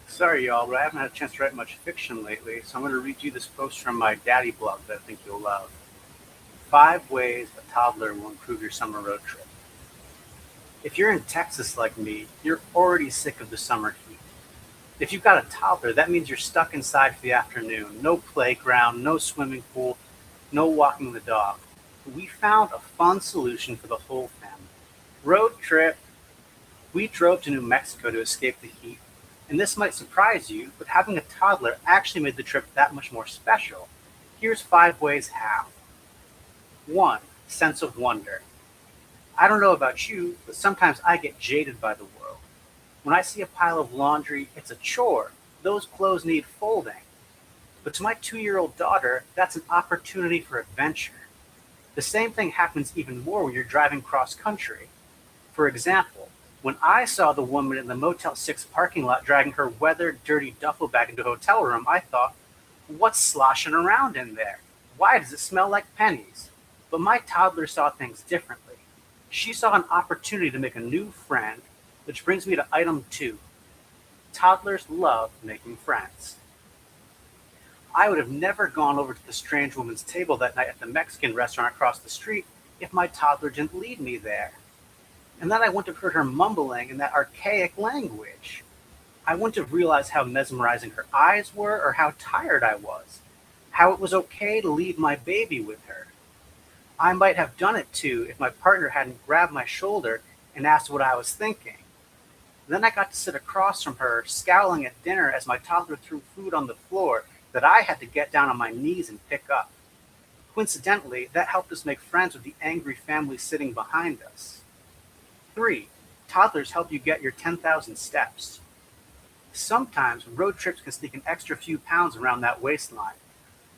Sorry, y'all, but I haven't had a chance to write much fiction lately, so I'm going to read you this post from my daddy blog that I think you'll love. 5 ways a toddler will improve your summer road trip. If you're in Texas like me, you're already sick of the summer heat. If you've got a toddler, that means you're stuck inside for the afternoon. No playground, no swimming pool, no walking the dog. We found a fun solution for the whole family. Road trip. We drove to New Mexico to escape the heat, and this might surprise you, but having a toddler actually made the trip that much more special. Here's 5 ways how. 1. Sense of wonder. I don't know about you, but sometimes I get jaded by the world. When I see a pile of laundry, it's a chore. Those clothes need folding. But to my 2-year-old daughter, that's an opportunity for adventure. The same thing happens even more when you're driving cross country. For example, when I saw the woman in the Motel 6 parking lot dragging her weathered, dirty duffel bag into a hotel room, I thought, what's sloshing around in there? Why does it smell like pennies? But my toddler saw things differently. She saw an opportunity to make a new friend, which brings me to item 2. Toddlers love making friends. I would have never gone over to the strange woman's table that night at the Mexican restaurant across the street if my toddler didn't lead me there. And then I wouldn't have heard her mumbling in that archaic language. I wouldn't have realized how mesmerizing her eyes were or how tired I was, how it was okay to leave my baby with her. I might have done it too if my partner hadn't grabbed my shoulder and asked what I was thinking. Then I got to sit across from her, scowling at dinner as my toddler threw food on the floor that I had to get down on my knees and pick up. Coincidentally, that helped us make friends with the angry family sitting behind us. 3. Toddlers help you get your 10,000 steps. Sometimes road trips can sneak an extra few pounds around that waistline,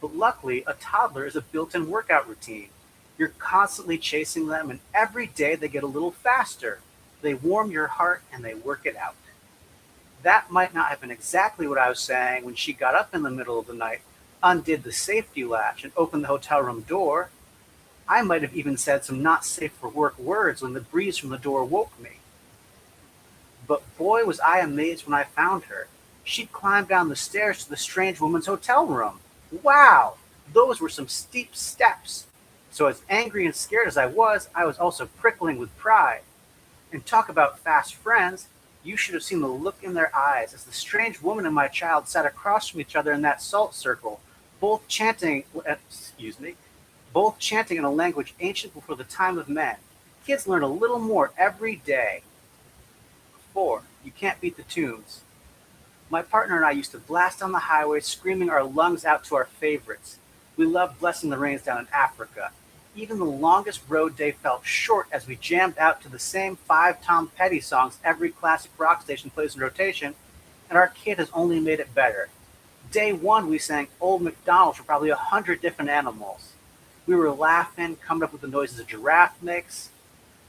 but luckily a toddler is a built-in workout routine. You're constantly chasing them, and every day they get a little faster. They warm your heart and they work it out. That might not have been exactly what I was saying when she got up in the middle of the night, undid the safety latch, and opened the hotel room door. I might have even said some not safe for work words when the breeze from the door woke me. But boy, was I amazed when I found her. She'd climbed down the stairs to the strange woman's hotel room. Wow, those were some steep steps. So as angry and scared as I was also prickling with pride. And talk about fast friends, you should have seen the look in their eyes as the strange woman and my child sat across from each other in that salt circle, both chanting, both chanting in a language ancient before the time of men. Kids learn a little more every day. 4. You can't beat the tunes. My partner and I used to blast on the highway, screaming our lungs out to our favorites. We loved Blessing the Rains down in Africa. Even the longest road day felt short as we jammed out to the same 5 Tom Petty songs every classic rock station plays in rotation, and our kid has only made it better. Day 1 we sang Old MacDonald for probably 100 different animals. We were laughing, coming up with the noises a giraffe makes.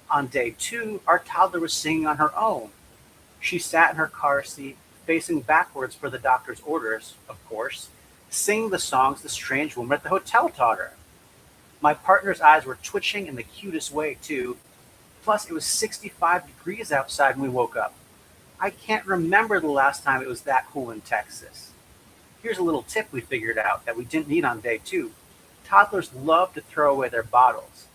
On day 2, our toddler was singing on her own. She sat in her car seat, facing backwards for the doctor's orders, of course, singing the songs the strange woman at the hotel taught her. My partner's eyes were twitching in the cutest way, too. Plus, it was 65 degrees outside when we woke up. I can't remember the last time it was that cool in Texas. Here's a little tip we figured out that we didn't need on day 2. Toddlers love to throw away their bottles.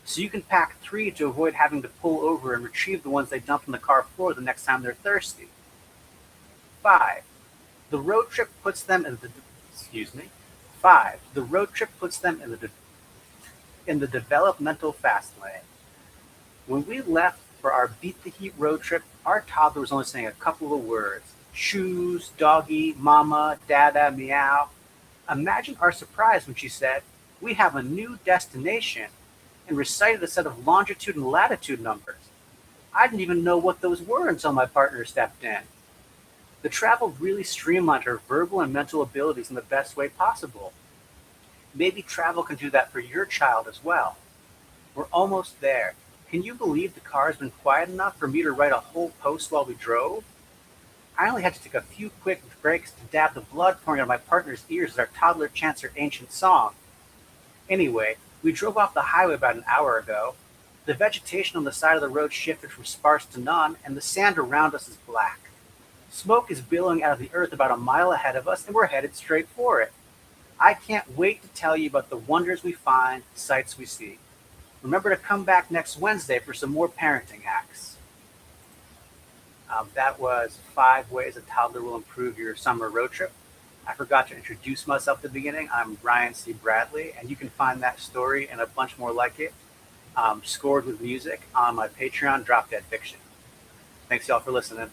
So you can pack 3 to avoid having to pull over and retrieve the ones they dumped on the car floor the next time they're thirsty. 5. The road trip puts them in the excuse me. 5. The road trip puts them in the developmental fast lane. When we left for our Beat the Heat road trip, our toddler was only saying a couple of words. Shoes, doggy, mama, dada, meow. Imagine our surprise when she said, "We have a new destination," and recited a set of longitude and latitude numbers. I didn't even know what those were until my partner stepped in. The travel really streamlined her verbal and mental abilities in the best way possible. Maybe travel can do that for your child as well. We're almost there. Can you believe the car has been quiet enough for me to write a whole post while we drove? I only had to take a few quick breaks to dab the blood pouring out of my partner's ears as our toddler chants her ancient song. Anyway, we drove off the highway about an hour ago. The vegetation on the side of the road shifted from sparse to none, and the sand around us is black. Smoke is billowing out of the earth about a mile ahead of us, and we're headed straight for it. I can't wait to tell you about the wonders we find, the sights we see. Remember to come back next Wednesday for some more parenting hacks. That was 5 ways a toddler will improve your summer road trip. I forgot to introduce myself at the beginning. I'm Ryan C. Bradley, and you can find that story and a bunch more like it, scored with music, on my Patreon, Drop Dead Fiction. Thanks, y'all, for listening.